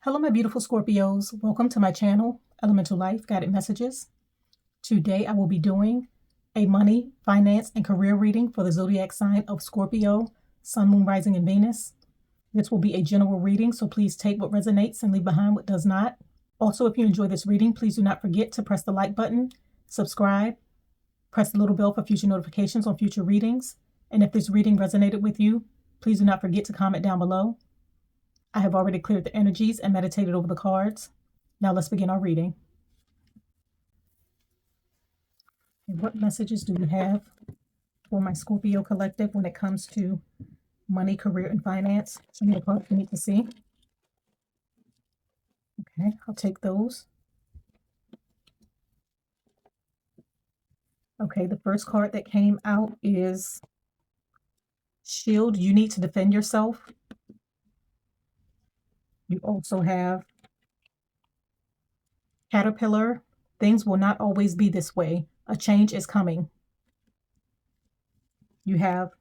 Hello, my beautiful Scorpios. Welcome to my channel, Elemental Life Guided Messages. Today, I will be doing a money, finance, and career reading for the zodiac sign of Scorpio, Sun, Moon, Rising, and Venus. This will be a general reading, so please take what resonates and leave behind what does not. Also, if you enjoy this reading, please do not forget to press the like button, subscribe, press the little bell for future notifications on future readings. And if this reading resonated with you, please do not forget to comment down below. I have already cleared the energies and meditated over the cards. Now let's begin our reading. And what messages do you have for my Scorpio collective when it comes to money, career, and finance? Some of the cards you need to see. Okay, I'll take those. Okay, the first card that came out is Shield. You need to defend yourself. You also have Caterpillar. Things will not always be this way. A change is coming. You have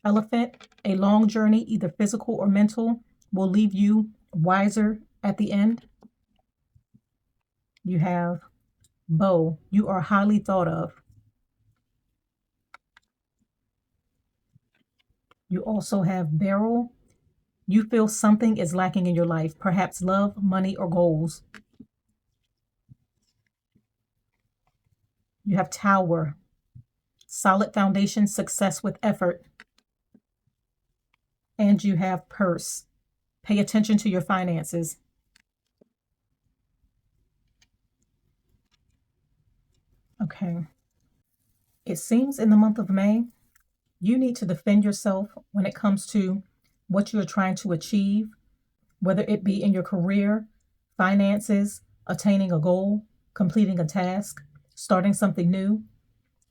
Elephant. A long journey, either physical or mental, will leave you wiser at the end. You have Bow. You are highly thought of. You also have Barrel. You feel something is lacking in your life, perhaps love, money, or goals. You have Tower. Solid foundation, success with effort. And you have Purse. Pay attention to your finances. Okay. It seems in the month of May, you need to defend yourself when it comes to what you're trying to achieve, whether it be in your career, finances, attaining a goal, completing a task, starting something new.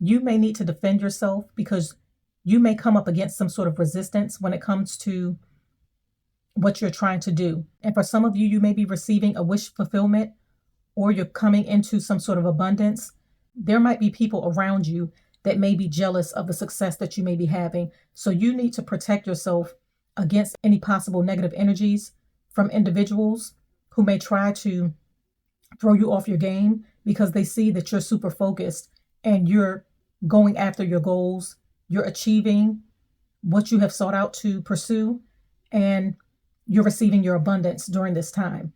You may need to defend yourself because you may come up against some sort of resistance when it comes to what you're trying to do. And for some of you, you may be receiving a wish fulfillment, or you're coming into some sort of abundance. There might be people around you that may be jealous of the success that you may be having. So you need to protect yourself against any possible negative energies from individuals who may try to throw you off your game because they see that you're super focused and you're going after your goals. You're achieving what you have sought out to pursue, and you're receiving your abundance during this time.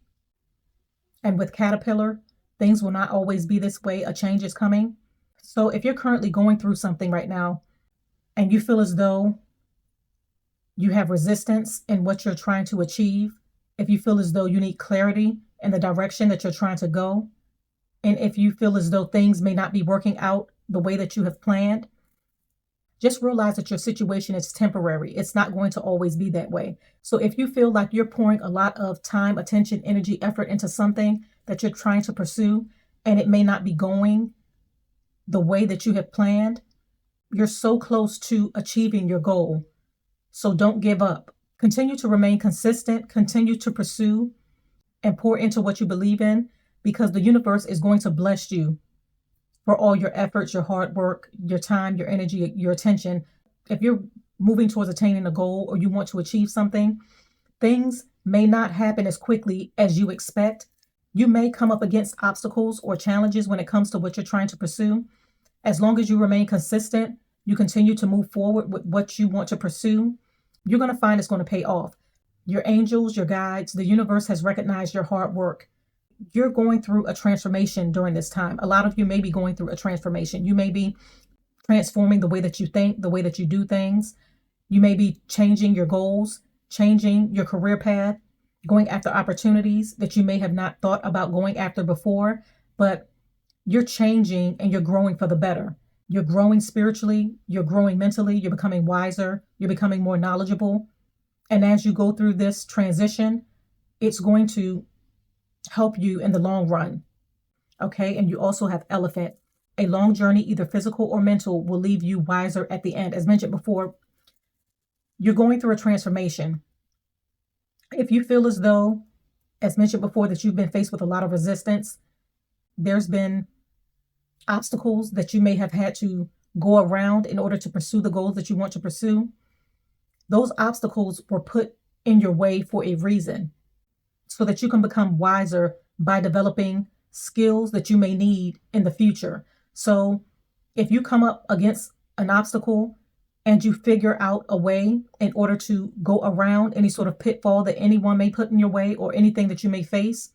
And with Caterpillar, things will not always be this way. A change is coming. So if you're currently going through something right now and you feel as though you have resistance in what you're trying to achieve, if you feel as though you need clarity in the direction that you're trying to go, and if you feel as though things may not be working out the way that you have planned, just realize that your situation is temporary. It's not going to always be that way. So if you feel like you're pouring a lot of time, attention, energy, effort into something that you're trying to pursue, and it may not be going the way that you have planned, you're so close to achieving your goal. So don't give up. Continue to remain consistent, continue to pursue and pour into what you believe in, because the universe is going to bless you for all your efforts, your hard work, your time, your energy, your attention. If you're moving towards attaining a goal or you want to achieve something, things may not happen as quickly as you expect. You may come up against obstacles or challenges when it comes to what you're trying to pursue. As long as you remain consistent, you continue to move forward with what you want to pursue, you're going to find it's going to pay off. Your angels, your guides, the universe has recognized your hard work. You're going through a transformation during this time. A lot of you may be going through a transformation. You may be transforming the way that you think, the way that you do things. You may be changing your goals, changing your career path, going after opportunities that you may have not thought about going after before, but you're changing and you're growing for the better. You're growing spiritually, you're growing mentally, you're becoming wiser, you're becoming more knowledgeable. And as you go through this transition, it's going to help you in the long run. Okay, and you also have Elephant. A long journey, either physical or mental, will leave you wiser at the end. As mentioned before, you're going through a transformation. If you feel as though, as mentioned before, that you've been faced with a lot of resistance, there's been obstacles that you may have had to go around in order to pursue the goals that you want to pursue. Those obstacles were put in your way for a reason. so that you can become wiser by developing skills that you may need in the future. So if you come up against an obstacle and you figure out a way in order to go around any sort of pitfall that anyone may put in your way or anything that you may face,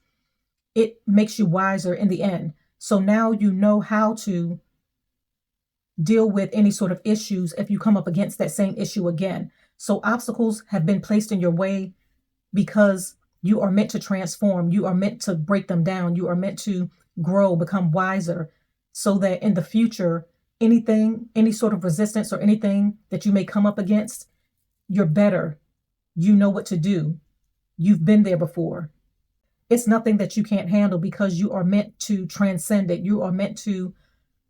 it makes you wiser in the end. So now you know how to deal with any sort of issues if you come up against that same issue again. So obstacles have been placed in your way because you are meant to transform. You are meant to break them down. You are meant to grow, become wiser, so that in the future, anything, any sort of resistance or anything that you may come up against, you're better. You know what to do. You've been there before. It's nothing that you can't handle because you are meant to transcend it. You are meant to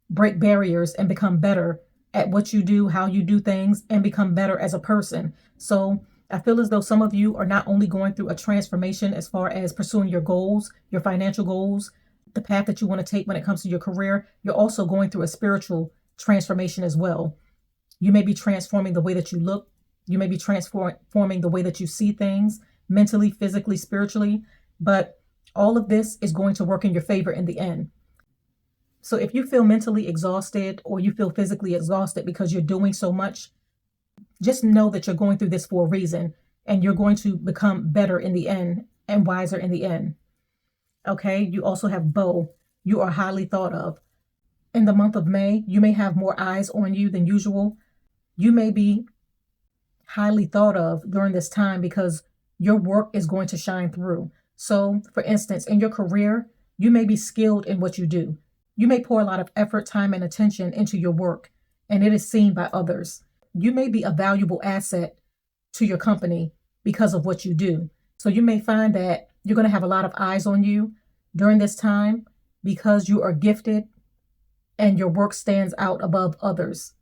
break barriers and become better at what you do, how you do things, and become better as a person. So I feel as though some of you are not only going through a transformation as far as pursuing your goals, your financial goals, the path that you want to take when it comes to your career, you're also going through a spiritual transformation as well. You may be transforming the way that you look. You may be transforming the way that you see things, mentally, physically, spiritually, but all of this is going to work in your favor in the end. So if you feel mentally exhausted or you feel physically exhausted because you're doing so much, just know that you're going through this for a reason and you're going to become better in the end and wiser in the end. Okay, you also have Bo. You are highly thought of. In the month of May, you may have more eyes on you than usual. You may be highly thought of during this time because your work is going to shine through. So, for instance, in your career, you may be skilled in what you do. You may pour a lot of effort, time, and attention into your work, and it is seen by others. You may be a valuable asset to your company because of what you do. So you may find that you're going to have a lot of eyes on you during this time because you are gifted and your work stands out above others.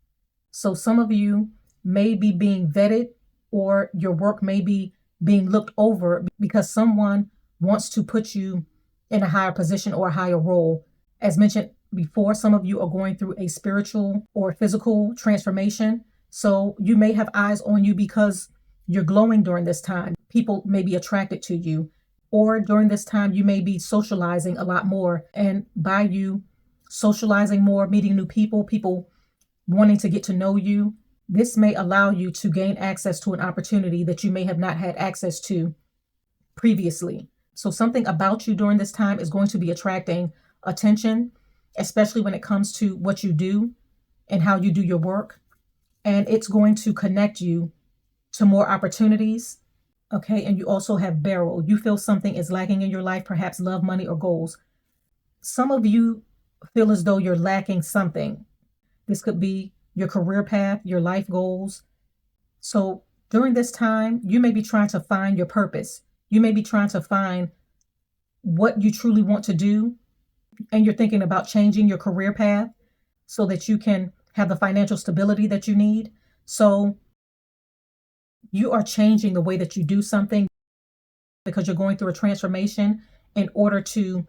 So some of you may be being vetted or your work may be being looked over because someone wants to put you in a higher position or a higher role. As mentioned before, some of you are going through a spiritual or physical transformation. So you may have eyes on you because you're glowing during this time. People may be attracted to you. Or during this time, you may be socializing a lot more. And by you socializing more, meeting new people, people wanting to get to know you, this may allow you to gain access to an opportunity that you may have not had access to previously. So something about you during this time is going to be attracting attention, especially when it comes to what you do and how you do your work. And it's going to connect you to more opportunities. Okay. And you also have Beryl. You feel something is lacking in your life, perhaps love, money, or goals. Some of you feel as though you're lacking something. This could be your career path, your life goals. So during this time, you may be trying to find your purpose. You may be trying to find what you truly want to do. And you're thinking about changing your career path so that you can have the financial stability that you need. So you are changing the way that you do something because you're going through a transformation in order to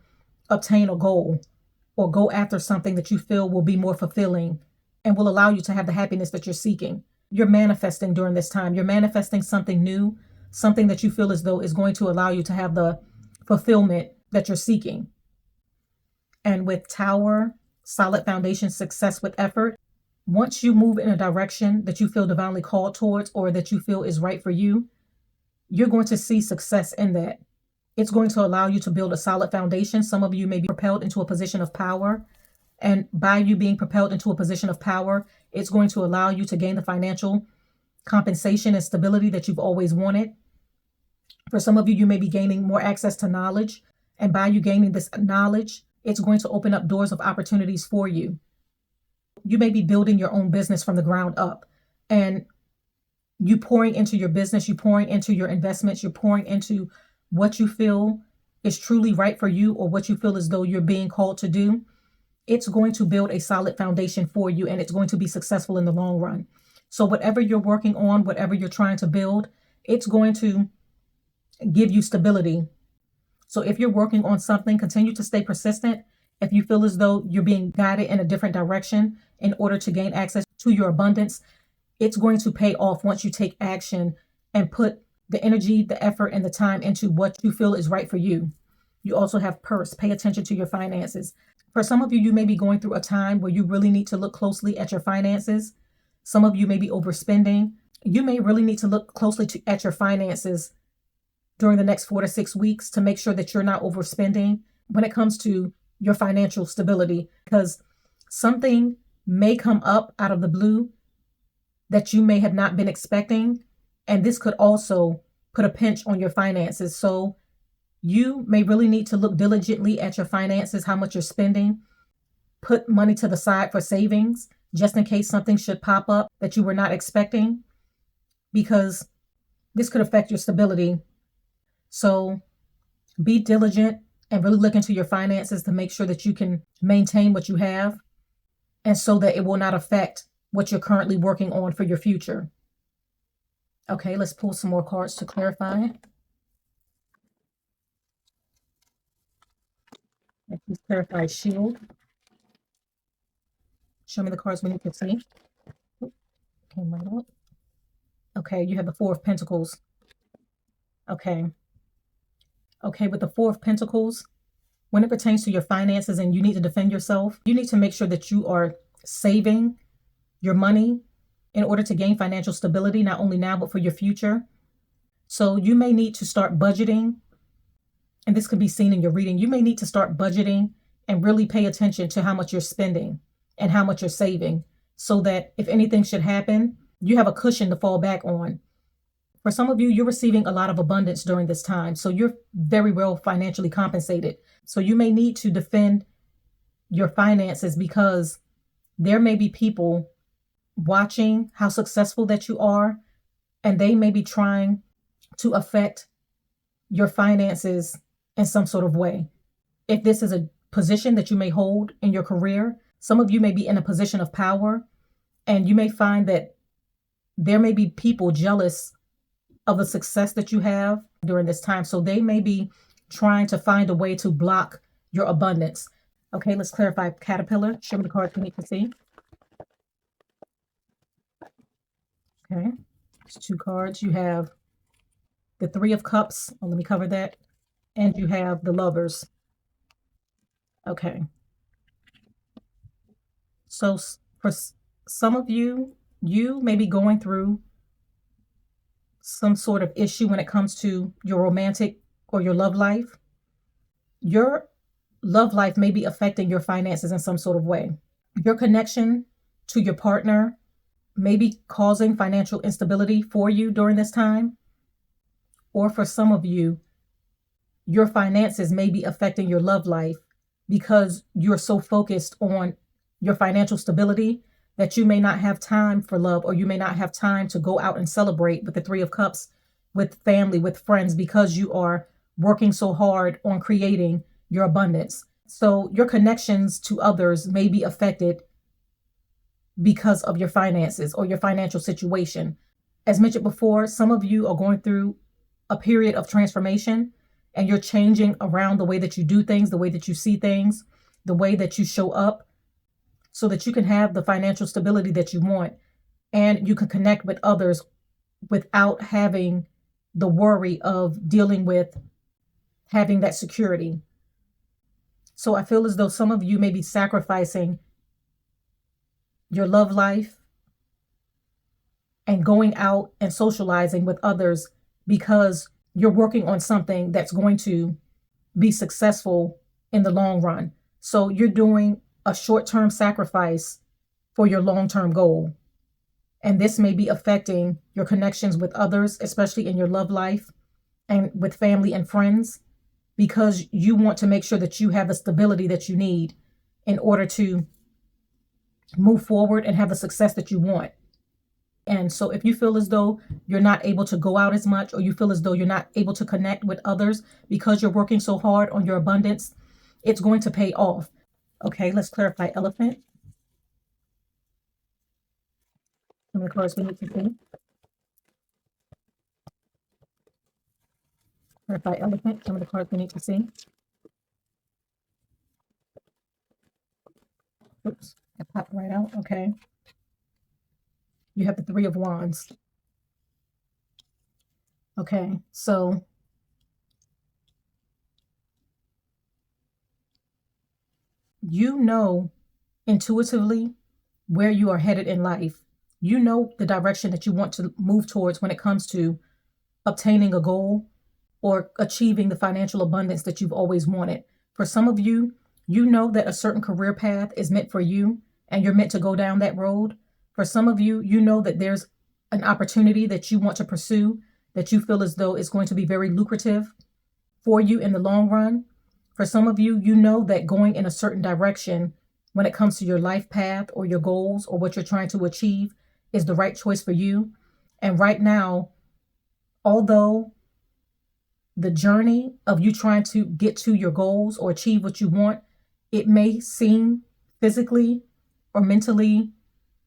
obtain a goal or go after something that you feel will be more fulfilling and will allow you to have the happiness that you're seeking. You're manifesting during this time. You're manifesting something new, something that you feel as though is going to allow you to have the fulfillment that you're seeking. And with Tower, solid foundation, success with effort, once you move in a direction that you feel divinely called towards or that you feel is right for you, you're going to see success in that. It's going to allow you to build a solid foundation. Some of you may be propelled into a position of power. And by you being propelled into a position of power, it's going to allow you to gain the financial compensation and stability that you've always wanted. For some of you, you may be gaining more access to knowledge. And by you gaining this knowledge, it's going to open up doors of opportunities for you. You may be building your own business from the ground up, and you pouring into your business, you pouring into your investments, you're pouring into what you feel is truly right for you or what you feel as though you're being called to do. It's going to build a solid foundation for you, and it's going to be successful in the long run. So whatever you're working on, whatever you're trying to build, it's going to give you stability. So if you're working on something, continue to stay persistent. If you feel as though you're being guided in a different direction in order to gain access to your abundance, it's going to pay off once you take action and put the energy, the effort, and the time into what you feel is right for you. You also have purse. Pay attention to your finances. For some of you, you may be going through a time where you really need to look closely at your finances. Some of you may be overspending. You may really need to look closely at your finances during the next 4 to 6 weeks to make sure that you're not overspending when it comes to your financial stability, because something may come up out of the blue that you may have not been expecting. And this could also put a pinch on your finances. So you may really need to look diligently at your finances, how much you're spending. Put money to the side for savings, just in case something should pop up that you were not expecting, because this could affect your stability. So be diligent and really look into your finances to make sure that you can maintain what you have, and so that it will not affect what you're currently working on for your future. Okay, let's pull some more cards to clarify. Let's clarify shield. Show me the cards we need to see. Came right up. Okay, you have the Four of Pentacles. Okay. Okay, with the Four of Pentacles, when it pertains to your finances and you need to defend yourself, you need to make sure that you are saving your money in order to gain financial stability, not only now, but for your future. So you may need to start budgeting, and this could be seen in your reading. You may need to start budgeting and really pay attention to how much you're spending and how much you're saving, so that if anything should happen, you have a cushion to fall back on. For some of you, you're receiving a lot of abundance during this time, so you're very well financially compensated. So you may need to defend your finances, because there may be people watching how successful that you are, and they may be trying to affect your finances in some sort of way. If this is a position that you may hold in your career, some of you may be in a position of power, and you may find that there may be people jealous of the success that you have during this time. So they may be trying to find a way to block your abundance. Okay, let's clarify Caterpillar. Show me the cards we need to see. Okay, it's 2 cards. You have the Three of Cups. Oh, let me cover that. And you have the Lovers. Okay. So for some of you, you may be going through some sort of issue when it comes to your romantic or your love life. Your love life may be affecting your finances in some sort of way. Your connection to your partner may be causing financial instability for you during this time. Or for some of you, your finances may be affecting your love life because you're so focused on your financial stability that you may not have time for love, or you may not have time to go out and celebrate with the Three of Cups, with family, with friends, because you are working so hard on creating your abundance. So your connections to others may be affected because of your finances or your financial situation. As mentioned before, some of you are going through a period of transformation, and you're changing around the way that you do things, the way that you see things, the way that you show up, so that you can have the financial stability that you want, and you can connect with others without having the worry of dealing with having that security. So I feel as though some of you may be sacrificing your love life and going out and socializing with others because you're working on something that's going to be successful in the long run. So you're doing a short-term sacrifice for your long-term goal. And this may be affecting your connections with others, especially in your love life and with family and friends, because you want to make sure that you have the stability that you need in order to move forward and have the success that you want. And so if you feel as though you're not able to go out as much, or you feel as though you're not able to connect with others because you're working so hard on your abundance, it's going to pay off. Okay, let's clarify Elephant. How many cards we need to see? Clarify Elephant. Some of the cards we need to see. Oops, it popped right out. Okay. You have the Three of Wands. Okay, so you know intuitively where you are headed in life. You know the direction that you want to move towards when it comes to obtaining a goal or achieving the financial abundance that you've always wanted. For some of you, you know that a certain career path is meant for you and you're meant to go down that road. For some of you, you know that there's an opportunity that you want to pursue that you feel as though it's going to be very lucrative for you in the long run. For some of you, you know that going in a certain direction when it comes to your life path or your goals or what you're trying to achieve is the right choice for you. And right now, although the journey of you trying to get to your goals or achieve what you want, it may seem physically or mentally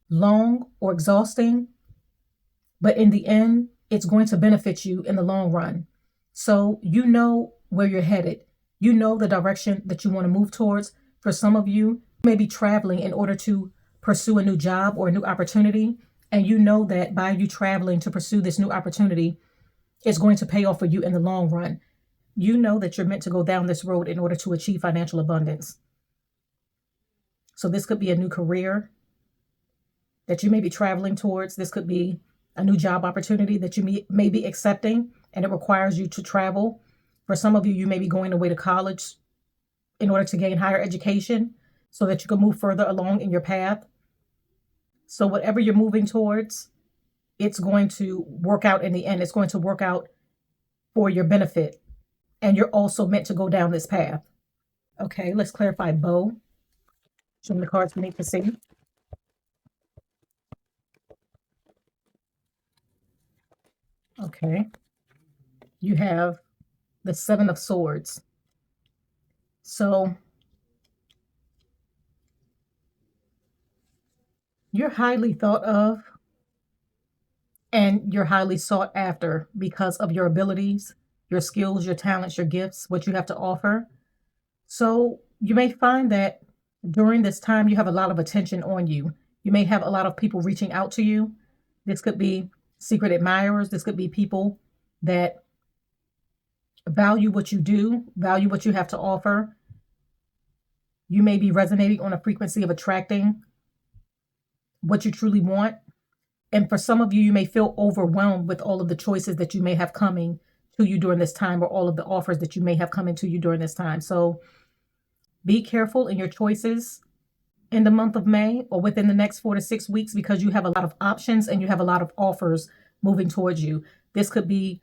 long or exhausting, but in the end, it's going to benefit you in the long run. So you know where you're headed. You know the direction that you want to move towards. For some of you, you may be traveling in order to pursue a new job or a new opportunity. And you know that by you traveling to pursue this new opportunity, it's going to pay off for you in the long run. You know that you're meant to go down this road in order to achieve financial abundance. So this could be a new career that you may be traveling towards. This could be a new job opportunity that you may be accepting, and it requires you to travel. For some of you, you may be going away to college in order to gain higher education so that you can move further along in your path. So whatever you're moving towards, it's going to work out in the end. It's going to work out for your benefit. And you're also meant to go down this path. Okay, let's clarify bow. Show me the cards we need to see. Okay. You have the Seven of Swords. So you're highly thought of and you're highly sought after because of your abilities, your skills, your talents, your gifts, what you have to offer. So you may find that during this time, you have a lot of attention on you. You may have a lot of people reaching out to you. This could be secret admirers. This could be people that value what you do, value what you have to offer. You may be resonating on a frequency of attracting what you truly want. And for some of you, you may feel overwhelmed with all of the choices that you may have coming to you during this time or all of the offers that you may have coming to you during this time. So be careful in your choices in the month of May or within the next 4 to 6 weeks because you have a lot of options and you have a lot of offers moving towards you. This could be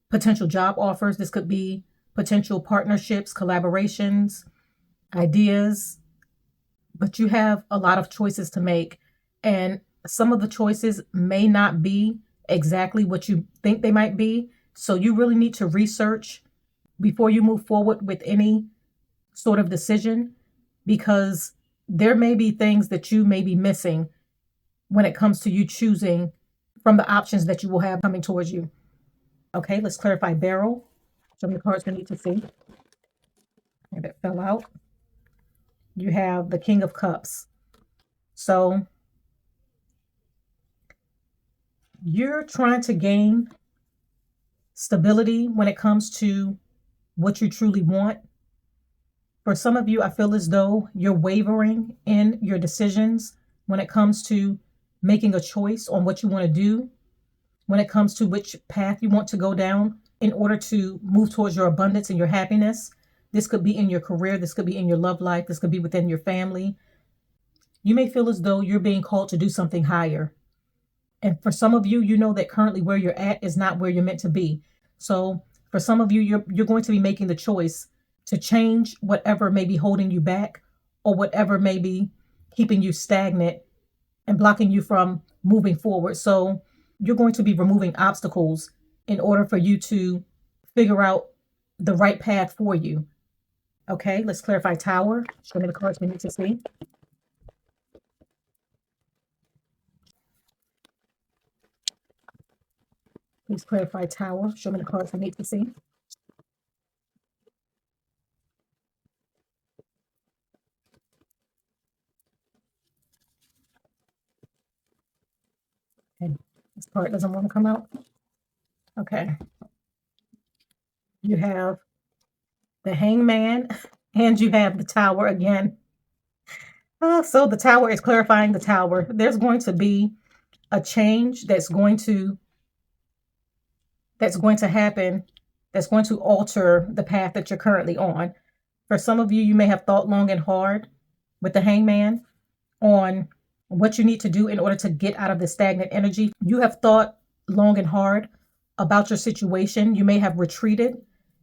potential job offers. This could be potential partnerships, collaborations, ideas, but you have a lot of choices to make. And some of the choices may not be exactly what you think they might be. So you really need to research before you move forward with any sort of decision because there may be things that you may be missing when it comes to you choosing from the options that you will have coming towards you. Okay, let's clarify barrel. Some of the cards we need to see. Okay, that fell out. You have the King of Cups. So you're trying to gain stability when it comes to what you truly want. For some of you, I feel as though you're wavering in your decisions when it comes to making a choice on what you want to do, when it comes to which path you want to go down in order to move towards your abundance and your happiness. This could be in your career. This could be in your love life. This could be within your family. You may feel as though you're being called to do something higher. And for some of you, you know that currently where you're at is not where you're meant to be. So for some of you, you're going to be making the choice to change whatever may be holding you back or whatever may be keeping you stagnant and blocking you from moving forward. So you're going to be removing obstacles in order for you to figure out the right path for you. Okay, let's clarify Tower. Show me the cards we need to see. Please clarify Tower. Show me the cards we need to see. Okay, this card doesn't want to come out. Okay. You have the Hangman and you have the Tower again. So the Tower is clarifying the Tower. There's going to be a change that's going to happen, that's going to alter the path that you're currently on. For some of you, you may have thought long and hard with the Hangman on what you need to do in order to get out of the stagnant energy. You have thought long and hard about your situation. You may have retreated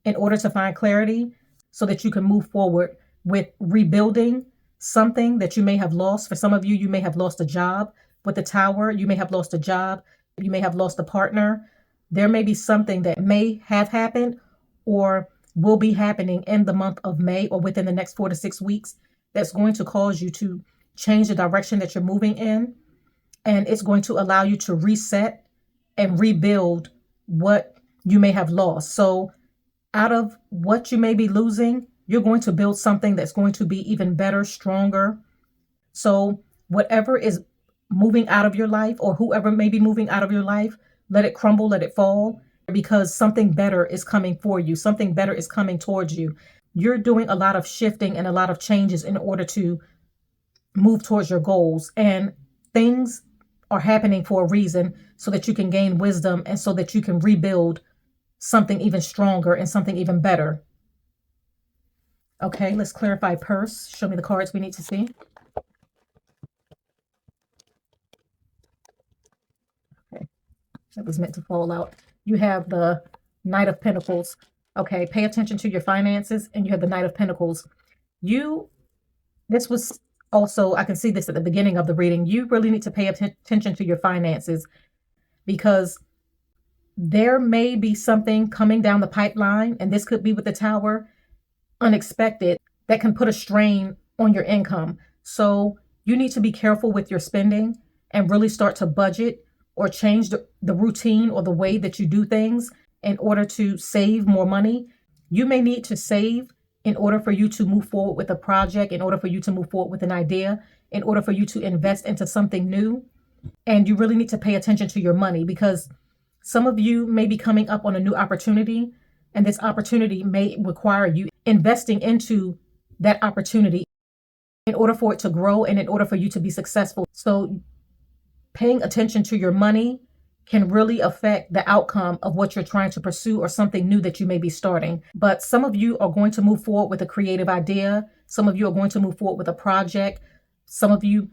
in order to find clarity so that you can move forward with rebuilding something that you may have lost. For some of you, you may have lost a job with the Tower. You may have lost a job. You may have lost a partner. There may be something that may have happened or will be happening in the month of May or within the next 4 to 6 weeks that's going to cause you to change the direction that you're moving in. And it's going to allow you to reset and rebuild what you may have lost. So out of what you may be losing, you're going to build something that's going to be even better, stronger. So whatever is moving out of your life or whoever may be moving out of your life, let it crumble, let it fall, because something better is coming for you. Something better is coming towards you. You're doing a lot of shifting and a lot of changes in order to move towards your goals, and things are happening for a reason so that you can gain wisdom and so that you can rebuild something even stronger and something even better. Okay, let's clarify purse. Show me the cards we need to see. Okay, that was meant to fall out. You have the Knight of Pentacles. Okay, pay attention to your finances, and you have the Knight of Pentacles. This was also, I can see this at the beginning of the reading. You really need to pay attention to your finances, because there may be something coming down the pipeline, and this could be with the Tower, unexpected, that can put a strain on your income. So you need to be careful with your spending and really start to budget or change the routine or the way that you do things in order to save more money. You may need to save in order for you to move forward with a project, in order for you to move forward with an idea, in order for you to invest into something new. And you really need to pay attention to your money, because some of you may be coming up on a new opportunity, and this opportunity may require you investing into that opportunity in order for it to grow and in order for you to be successful. So paying attention to your money can really affect the outcome of what you're trying to pursue or something new that you may be starting. But some of you are going to move forward with a creative idea. Some of you are going to move forward with a project. Some of you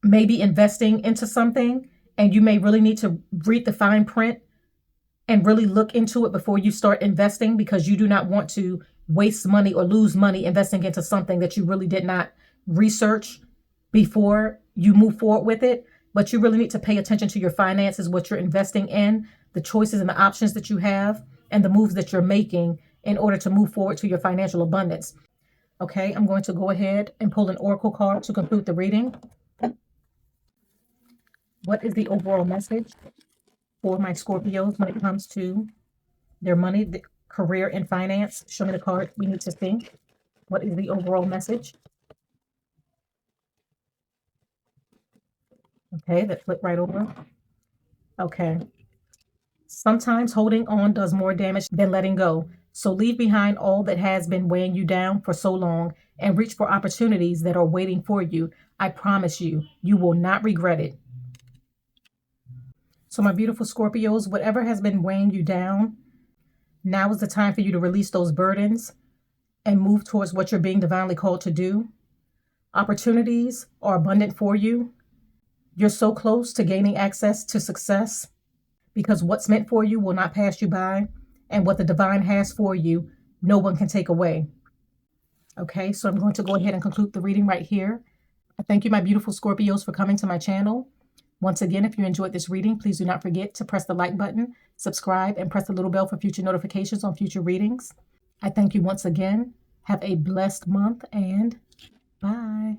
may be investing into something, and you may really need to read the fine print and really look into it before you start investing, because you do not want to waste money or lose money investing into something that you really did not research before you move forward with it. But you really need to pay attention to your finances, what you're investing in, the choices and the options that you have, and the moves that you're making in order to move forward to your financial abundance. Okay, I'm going to go ahead and pull an oracle card to conclude the reading. What is the overall message for my Scorpios when it comes to their money, career, and finance? Show me the card we need to see. What is the overall message? Okay, that flipped right over. Okay. Sometimes holding on does more damage than letting go. So leave behind all that has been weighing you down for so long and reach for opportunities that are waiting for you. I promise you, you will not regret it. So my beautiful Scorpios, whatever has been weighing you down, now is the time for you to release those burdens and move towards what you're being divinely called to do. Opportunities are abundant for you. You're so close to gaining access to success, because what's meant for you will not pass you by, and what the divine has for you, no one can take away. Okay, so I'm going to go ahead and conclude the reading right here. I thank you, my beautiful Scorpios, for coming to my channel. Once again, if you enjoyed this reading, please do not forget to press the like button, subscribe, and press the little bell for future notifications on future readings. I thank you once again. Have a blessed month, and bye.